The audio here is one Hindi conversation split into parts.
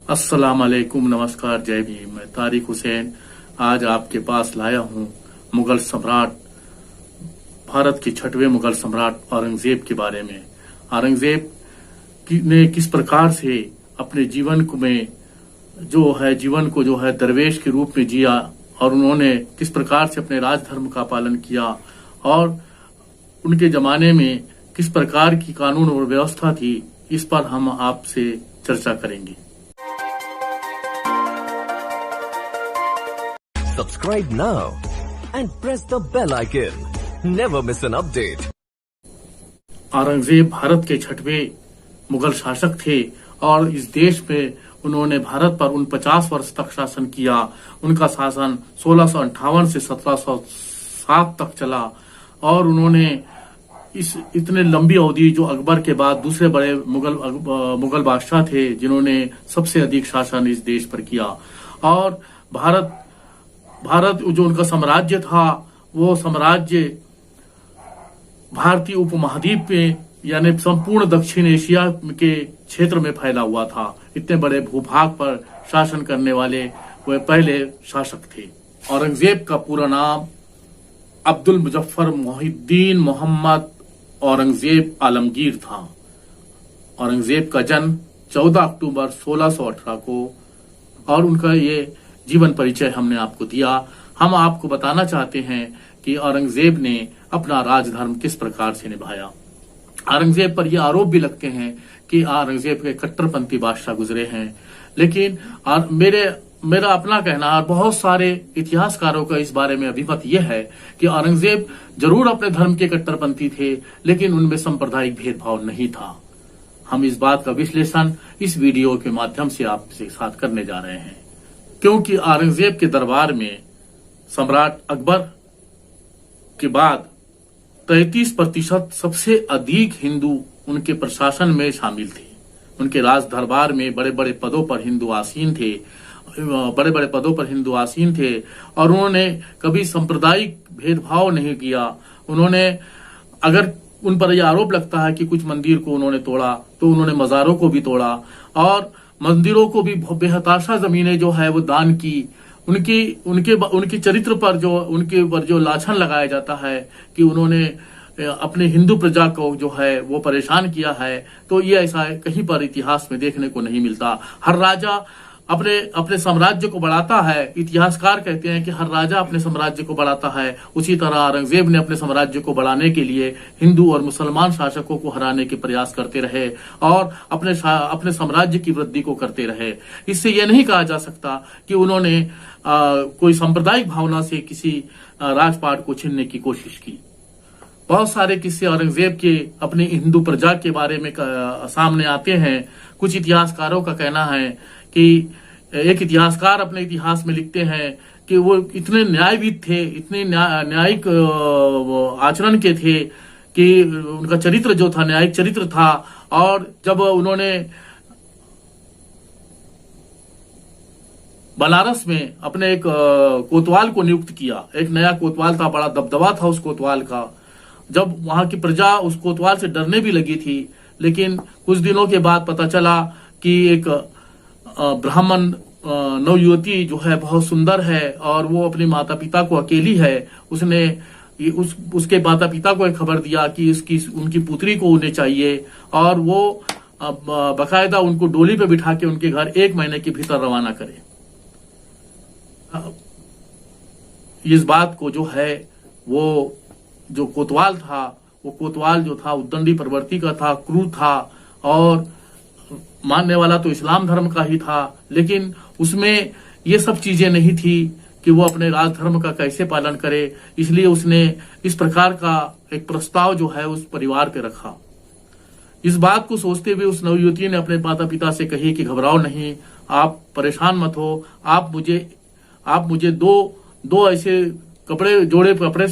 अस्सलाम वालेकुम, नमस्कार, जय भीम। मैं तारिक हुसैन आज आपके पास लाया हूं मुगल सम्राट, भारत के छठवें मुगल सम्राट औरंगजेब के बारे में। औरंगजेब ने किस प्रकार से अपने जीवन को जो है दरवेश के रूप में जिया और उन्होंने किस प्रकार से अपने राजधर्म का पालन किया और उनके जमाने में किस प्रकार की कानून और व्यवस्था थी, इस पर हम आपसे चर्चा करेंगे। Subscribe now and press the bell icon. Never miss an update. Aurangzeb Bharat के छठवें मुगल शासक थे और इस देश में उन्होंने भारत पर 49 वर्ष तक शासन किया। उनका शासन 1658 से 1707 तक चला और उन्होंने इस इतने लंबी अवधि जो अकबर के बाद दूसरे बड़े मुगल बादशाह थे जिन्होंने सबसे अधिक शासन इस देश पर किया। और भारत जो उनका साम्राज्य था वो साम्राज्य भारतीय उपमहाद्वीप में यानी संपूर्ण दक्षिण एशिया के क्षेत्र में फैला हुआ था। इतने बड़े भूभाग पर शासन करने वाले वे पहले शासक थे। औरंगजेब का पूरा नाम अब्दुल मुजफ्फर मोहिउद्दीन मोहम्मद औरंगजेब आलमगीर था। औरंगजेब का जन्म 14 अक्टूबर 1618 को और उनका ये जीवन परिचय हमने आपको दिया। हम आपको बताना चाहते हैं कि औरंगजेब ने अपना राजधर्म किस प्रकार से निभाया। औरंगजेब पर यह आरोप भी लगते हैं कि औरंगजेब के कट्टरपंथी बादशाह गुजरे हैं, लेकिन मेरा अपना कहना और बहुत सारे इतिहासकारों का इस बारे में अभिमत यह है कि औरंगजेब जरूर अपने धर्म के कट्टरपंथी थे, लेकिन उनमें सांप्रदायिक भेदभाव नहीं था। हम इस बात का विश्लेषण इस वीडियो के माध्यम से आपके साथ करने जा रहे हैं, क्योंकि औरंगजेब के दरबार में सम्राट अकबर के बाद 33% सबसे अधिक हिंदू उनके प्रशासन में शामिल थे। उनके राज दरबार में बड़े बड़े पदों पर हिंदू आसीन थे और उन्होंने कभी सांप्रदायिक भेदभाव नहीं किया। उन्होंने, अगर उन पर यह आरोप लगता है कि कुछ मंदिर को उन्होंने तोड़ा, तो उन्होंने मजारों को भी तोड़ा और मंदिरों को भी बेहताशा जमीनें जो है वो दान की। उनके चरित्र पर जो लाछन लगाया जाता है कि उन्होंने अपने हिंदू प्रजा को जो है वो परेशान किया है, तो ये ऐसा कहीं पर इतिहास में देखने को नहीं मिलता। हर राजा अपने साम्राज्य को बढ़ाता है। इतिहासकार कहते हैं कि हर राजा अपने साम्राज्य को बढ़ाता है। उसी तरह औरंगजेब ने अपने साम्राज्य को बढ़ाने के लिए हिंदू और मुसलमान शासकों को हराने के प्रयास करते रहे और अपने साम्राज्य की वृद्धि को करते रहे। इससे यह नहीं कहा जा सकता कि उन्होंने कोई सांप्रदायिक भावना से किसी राजपाट को छीनने की कोशिश की। बहुत सारे किस्से औरंगजेब के अपनी हिंदू प्रजा के बारे में सामने आते हैं। कुछ इतिहासकारों का कहना है कि एक इतिहासकार अपने इतिहास में लिखते हैं कि वो इतने न्यायविद थे, इतने न्यायिक आचरण के थे कि उनका चरित्र जो था न्यायिक चरित्र था। और जब उन्होंने बनारस में अपने एक कोतवाल को नियुक्त किया, एक नया कोतवाल था, बड़ा दबदबा था उस कोतवाल का। जब वहां की प्रजा उस कोतवाल से डरने भी लगी थी, लेकिन कुछ दिनों के बाद पता चला कि एक ब्राह्मण नवयुवती जो है बहुत सुंदर है और वो अपने माता पिता को अकेली है। उसने उसके माता पिता को एक खबर दिया कि उनकी पुत्री को उन्हें चाहिए और वो बकायदा उनको डोली पे बिठा के उनके घर 1 महीने के भीतर रवाना करे। इस बात को जो है वो जो कोतवाल था, वो कोतवाल जो था उद्दंडी प्रवृत्ति का था, क्रूर था और मानने वाला तो इस्लाम धर्म का ही था, लेकिन उसमें ये सब चीजें नहीं थी कि वो अपने राजधर्म का कैसे पालन करे। इसलिए उसने इस प्रकार का एक प्रस्ताव जो है उस परिवार पे रखा। इस बात को सोचते हुए उस नवयुवती ने अपने माता पिता से कही कि घबराओ नहीं, आप परेशान मत हो, आप मुझे दो ऐसे जोड़े कपड़े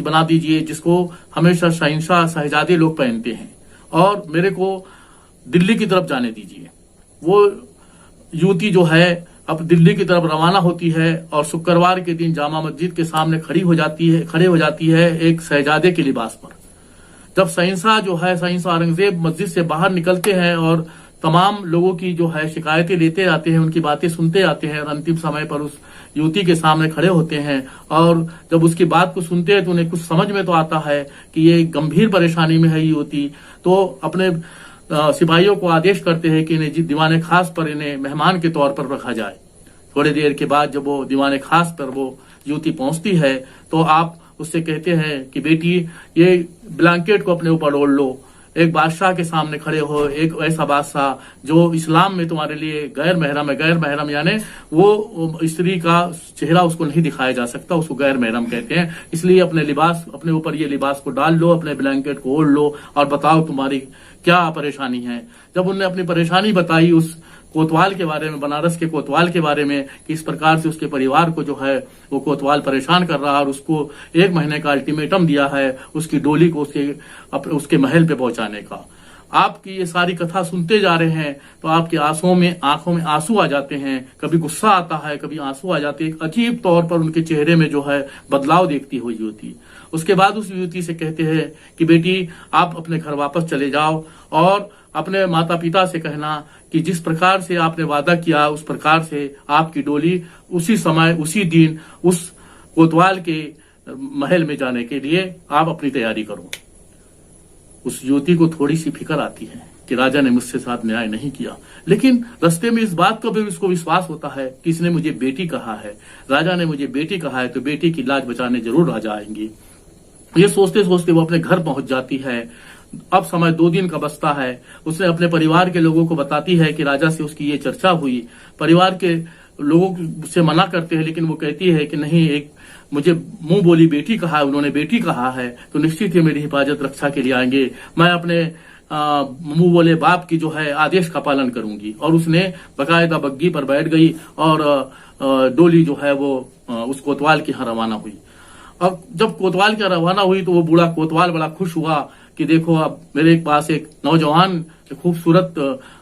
बना दीजिए जिसको हमेशा शहंशाह शहजादे लोग पहनते हैं और मेरे को दिल्ली की तरफ जाने दीजिए। वो युवती जो है अब दिल्ली की तरफ रवाना होती है और शुक्रवार के दिन जामा मस्जिद के सामने खड़े हो जाती है एक शहजादे के लिबास पर। जब शहंशाह औरंगजेब मस्जिद से बाहर निकलते हैं और तमाम लोगों की जो है शिकायतें लेते आते हैं, उनकी बातें सुनते आते हैं और अंतिम समय पर उस युवती के सामने खड़े होते हैं। और जब उसकी बात को सुनते हैं तो उन्हें कुछ समझ में तो आता है कि ये गंभीर परेशानी में है युवती, तो अपने सिपाहियों को आदेश करते हैं कि इन्हें दीवाने खास पर इन्हें मेहमान के तौर पर रखा जाए। थोड़ी देर के बाद जब वो दीवाने खास पर वो युवती पहुंचती है तो आप उससे कहते हैं कि बेटी ये ब्लैंकेट को अपने ऊपर ओढ़ लो, एक बादशाह के सामने खड़े हो, एक ऐसा बादशाह जो इस्लाम में तुम्हारे लिए गैर महरम है। गैर महरम यानी वो स्त्री का चेहरा उसको नहीं दिखाया जा सकता, उसको गैर महरम कहते हैं। इसलिए अपने लिबास, अपने ऊपर ये लिबास को डाल लो, अपने ब्लैंकेट को ओढ़ लो और बताओ तुम्हारी क्या परेशानी है। जब उनने अपनी परेशानी बताई उस कोतवाल के बारे में, बनारस के कोतवाल के बारे में, कि इस प्रकार से उसके परिवार को जो है वो कोतवाल परेशान कर रहा है और उसको 1 महीने का अल्टीमेटम दिया है उसकी डोली को उसके महल पे पहुंचाने का। आपकी ये सारी कथा सुनते जा रहे हैं तो आपकी आंखों में आंसू आ जाते हैं, कभी गुस्सा आता है, कभी आंसू आ जाते हैं। एक अजीब तौर पर उनके चेहरे में जो है बदलाव देखती हुई युवती। उसके बाद उस युवती से कहते हैं कि बेटी आप अपने घर वापस चले जाओ और अपने माता पिता से कहना कि जिस प्रकार से आपने वादा किया उस प्रकार से आपकी डोली उसी समय उसी दिन उस कोतवाल के महल में जाने के लिए आप अपनी तैयारी करो। उस युवती को थोड़ी सी फिक्र आती है कि राजा ने मुझसे साथ न्याय नहीं किया, लेकिन रास्ते में इस बात का भी उसको विश्वास होता है कि इसने मुझे बेटी कहा है, राजा ने मुझे बेटी कहा है तो बेटी की लाज बचाने जरूर राजा आएंगे। ये सोचते सोचते वो अपने घर पहुंच जाती है। अब समय 2 दिन का बचता है। उसने अपने परिवार के लोगों को बताती है कि राजा से उसकी ये चर्चा हुई। परिवार के लोगों से मना करते हैं, लेकिन वो कहती है कि नहीं, एक मुझे मुंह बोली बेटी कहा है, उन्होंने बेटी कहा है तो निश्चित ही मेरी हिफाजत रक्षा के लिए आएंगे। मैं अपने मुंह बोले बाप की जो है आदेश का पालन करूंगी। और उसने बकायदा बग्गी पर बैठ गई और डोली जो है वो उस कोतवाल के यहाँ रवाना हुई। अब जब कोतवाल के रवाना हुई तो वो बूढ़ा कोतवाल बड़ा खुश हुआ कि देखो अब मेरे पास एक नौजवान खूबसूरत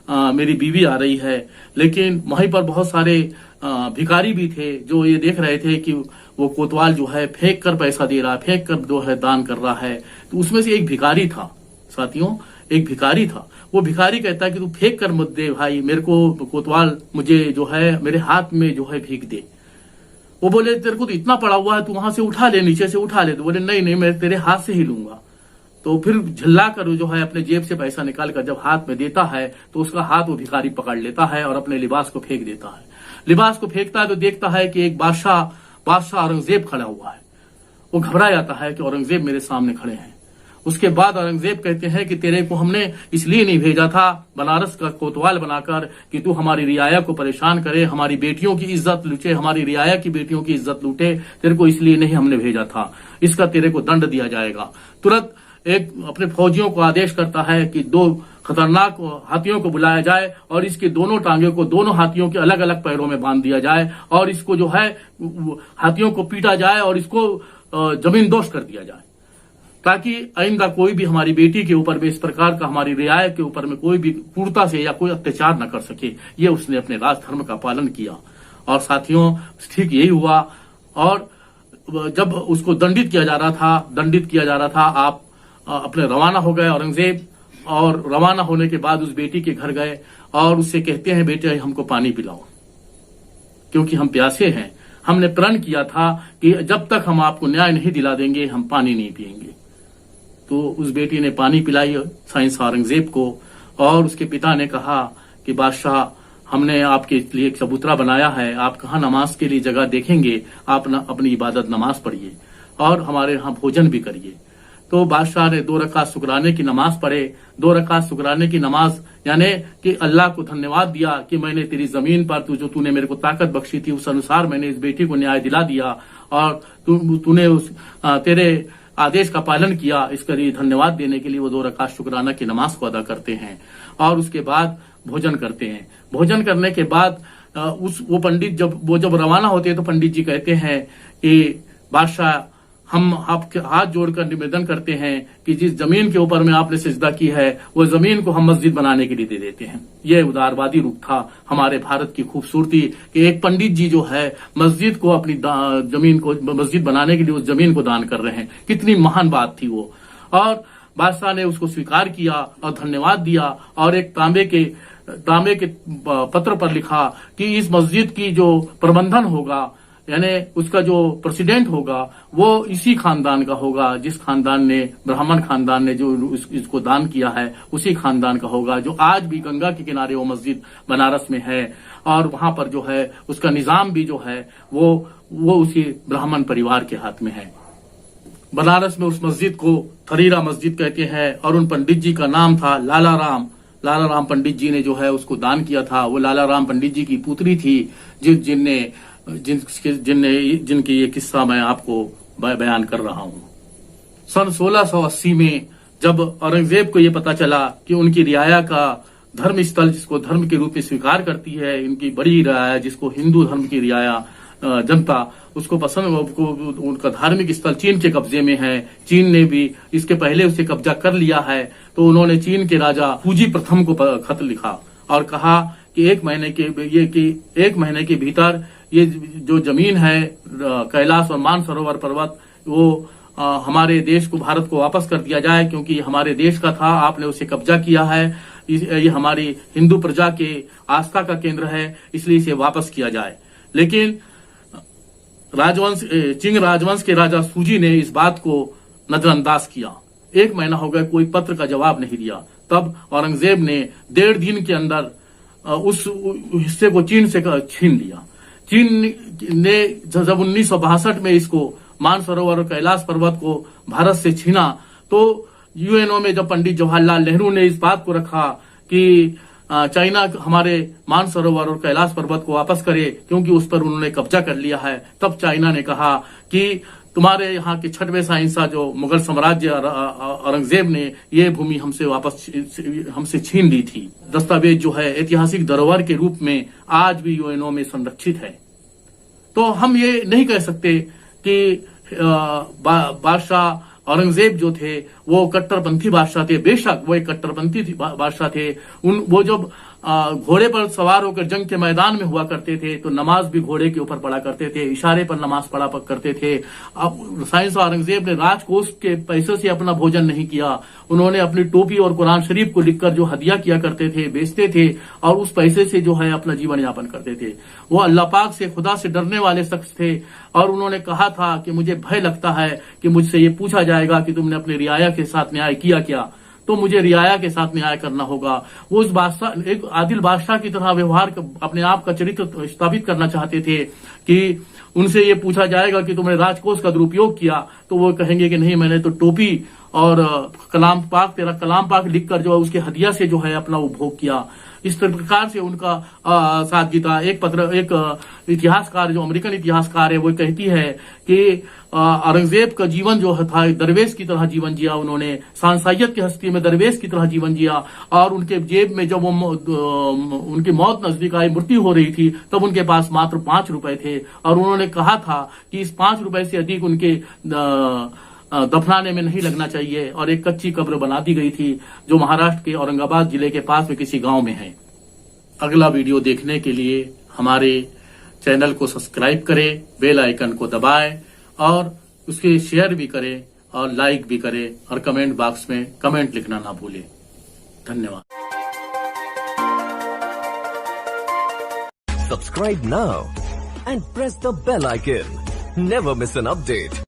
मेरी बीवी आ रही है। लेकिन वहीं पर बहुत सारे भिखारी भी थे जो ये देख रहे थे कि वो कोतवाल जो है फेंक कर पैसा दे रहा है, फेंक कर जो है दान कर रहा है। तो उसमें से एक भिखारी था साथियों, एक भिखारी था। वो भिखारी कहता है कि तू फेंक कर मत दे भाई, मेरे को कोतवाल मुझे जो है मेरे हाथ में जो है भीख दे। वो बोले तेरे को तो इतना पड़ा हुआ है, तू वहां से उठा ले, नीचे से उठा ले। तो बोले नहीं नहीं, मैं तेरे हाथ से ही लूंगा। तो फिर झल्ला कर जो है अपने जेब से पैसा निकाल कर जब हाथ में देता है तो उसका हाथ वो भिखारी पकड़ लेता है और अपने लिबास को फेंक देता है। लिबास को फेंकता है तो देखता है कि एक बादशाह औरंगजेब खड़ा हुआ है। वो घबरा जाता है कि औरंगजेब मेरे सामने खड़े हैं। उसके बाद औरंगजेब कहते हैं कि तेरे को हमने इसलिए नहीं भेजा था बनारस का कोतवाल बनाकर कि तू हमारी रियाया को परेशान करे, हमारी बेटियों की इज्जत लूटे, हमारी रियाया की बेटियों की इज्जत लूटे। तेरे को इसलिए नहीं हमने भेजा था, इसका तेरे को दंड दिया जाएगा। तुरंत एक अपने फौजियों को आदेश करता है कि 2 खतरनाक हाथियों को बुलाया जाए और इसके दोनों टांगे को दोनों हाथियों के अलग अलग पैरों में बांध दिया जाए और इसको जो है हाथियों को पीटा जाए और इसको जमींदोज कर दिया जाए, ताकि आइंदा कोई भी हमारी बेटी के ऊपर में इस प्रकार का, हमारी रियाया के ऊपर में कोई भी क्रूरता से या कोई अत्याचार न कर सके। ये उसने अपने राजधर्म का पालन किया। और साथियों ठीक यही हुआ। और जब उसको दंडित किया जा रहा था, आप अपने रवाना हो गए औरंगजेब। और रवाना होने के बाद उस बेटी के घर गए और उससे कहते हैं बेटे हमको पानी पिलाओ, क्योंकि हम प्यासे हैं। हमने प्रण किया था कि जब तक हम आपको न्याय नहीं दिला देंगे हम पानी नहीं पिएंगे। तो उस बेटी ने पानी पिलाई साइंस औरंगजेब को। और उसके पिता ने कहा कि बादशाह हमने आपके लिए एक चबूतरा बनाया है, आप कहाँ नमाज के लिए जगह देखेंगे, आप अपनी इबादत नमाज पढ़िए और हमारे यहाँ भोजन भी करिए। तो बादशाह ने 2 रकात शुक्राने की नमाज पढ़े। 2 रकात शुक्राने की नमाज यानी कि अल्लाह को धन्यवाद दिया कि मैंने तेरी जमीन पर तूने मेरे को ताकत बख्शी थी, उस अनुसार मैंने इस बेटी को न्याय दिला दिया और तूने तेरे आदेश का पालन किया। इसके लिए धन्यवाद देने के लिए वो 2 रकात शुक्राना की नमाज को अदा करते हैं और उसके बाद भोजन करते हैं। भोजन करने के बाद वो पंडित जब रवाना होते हैं तो पंडित जी कहते हैं कि बादशाह हम आपके हाथ जोड़कर निवेदन करते हैं कि जिस जमीन के ऊपर में आपने सिजदा की है वो जमीन को हम मस्जिद बनाने के लिए दे देते हैं। ये उदारवादी रूप था हमारे भारत की खूबसूरती कि एक पंडित जी जो है मस्जिद को अपनी जमीन को मस्जिद बनाने के लिए उस जमीन को दान कर रहे हैं। कितनी महान बात थी वो। और बादशाह ने उसको स्वीकार किया और धन्यवाद दिया और एक तांबे के तांबे के पत्र पर लिखा कि इस मस्जिद की जो प्रबंधन होगा, यानी उसका जो प्रेसिडेंट होगा वो इसी खानदान का होगा, जिस खानदान ने, ब्राह्मण खानदान ने जो इसको दान किया है उसी खानदान का होगा, जो आज भी गंगा के किनारे वो मस्जिद बनारस में है और वहां पर जो है उसका निजाम भी जो है वो उसी ब्राह्मण परिवार के हाथ में है। बनारस में उस मस्जिद को थरीरा मस्जिद कहते हैं और उन पंडित जी का नाम था लाला राम पंडित जी ने जो है उसको दान किया था। वो लाला राम पंडित जी की पुत्री थी जिनकी ये किस्सा मैं आपको बयान कर रहा हूं। सन 1680 में जब औरंगजेब को ये पता चला कि उनकी रियाया का धर्म स्थल, जिसको धर्म के रूप में स्वीकार करती है, इनकी बड़ी रियाया जिसको हिंदू धर्म की रियाया जनता उसको पसंद, उनका धार्मिक स्थल चीन के कब्जे में है, चीन ने भी इसके पहले उसे कब्जा कर लिया है, तो उन्होंने चीन के राजा फूजी प्रथम को खत लिखा और कहा कि एक महीने के भीतर ये जो जमीन है कैलाश और मानसरोवर पर्वत वो हमारे देश को, भारत को वापस कर दिया जाए, क्योंकि हमारे देश का था, आपने उसे कब्जा किया है, ये हमारी हिंदू प्रजा के आस्था का केंद्र है, इसलिए इसे वापस किया जाए। लेकिन चिंग राजवंश के राजा सूजी ने इस बात को नजरअंदाज किया। 1 महीना हो गया, कोई पत्र का जवाब नहीं दिया। तब औरंगजेब ने 1.5 दिन के अंदर उस हिस्से को चीन से छीन लिया। चीन ने जब 1962 में इसको मानसरोवर और कैलाश पर्वत को भारत से छीना, तो यूएनओ में जब पंडित जवाहरलाल नेहरू ने इस बात को रखा कि चाइना हमारे मानसरोवर और कैलाश पर्वत को वापस करे क्योंकि उस पर उन्होंने कब्जा कर लिया है, तब चाइना ने कहा कि तुम्हारे यहाँ के छठवें शाहंशाह जो मुगल साम्राज्य औरंगजेब ने ये भूमि हमसे छीन ली थी। दस्तावेज जो है ऐतिहासिक धरोहर के रूप में आज भी यूएनओ में संरक्षित है। तो हम ये नहीं कह सकते कि बादशाह औरंगजेब जो थे वो कट्टरपंथी बादशाह थे। बेशक वो एक कट्टरपंथी बादशाह थे। वो जब घोड़े पर सवार होकर जंग के मैदान में हुआ करते थे तो नमाज भी घोड़े के ऊपर पढ़ा करते थे, इशारे पर नमाज पढ़ा करते थे। अब शाहंशाह औरंगजेब ने राजकोष के पैसों से अपना भोजन नहीं किया, उन्होंने अपनी टोपी और कुरान शरीफ को लिखकर जो हदिया किया करते थे, बेचते थे और उस पैसे से जो है अपना जीवन यापन करते थे। वो अल्लाह पाक से, खुदा से डरने वाले शख्स थे और उन्होंने कहा था कि मुझे भय लगता है कि मुझसे ये पूछा जाएगा कि तुमने अपनी रियाया के साथ न्याय किया क्या, तो मुझे रियाया के साथ न्याय करना होगा। वो उस बादशाह, एक आदिल बादशाह की तरह व्यवहार, अपने आप का चरित्र स्थापित करना चाहते थे कि उनसे ये पूछा जाएगा कि तुमने राजकोष का दुरुपयोग किया, तो वो कहेंगे कि नहीं, मैंने तो टोपी और कलाम पाक लिखकर जो है उसके हदिया से जो है अपना उपभोग किया। इस प्रकार से उनका साथ जीता। एक इतिहासकार, जो अमेरिकन इतिहासकार है, वो कहती है कि औरंगजेब का जीवन जो था दरवेश की तरह जीवन जिया उन्होंने, शाहंशाहियत की हस्ती में दरवेश की तरह जीवन जिया। और उनके जेब में जब उनकी मौत नजदीक आई, मृत्यु हो रही थी, तब उनके पास मात्र 5 रुपए थे और उन्होंने कहा था कि इस 5 रुपए से अधिक उनके दफनाने में नहीं लगना चाहिए और एक कच्ची कब्र बना दी गई थी जो महाराष्ट्र के औरंगाबाद जिले के पास में किसी गांव में है। अगला वीडियो देखने के लिए हमारे चैनल को सब्सक्राइब करें, बेल आइकन को दबाएं और उसके शेयर भी करें और लाइक भी करें और कमेंट बॉक्स में कमेंट लिखना ना भूलें। धन्यवाद। Subscribe now and press the bell icon. Never miss an update.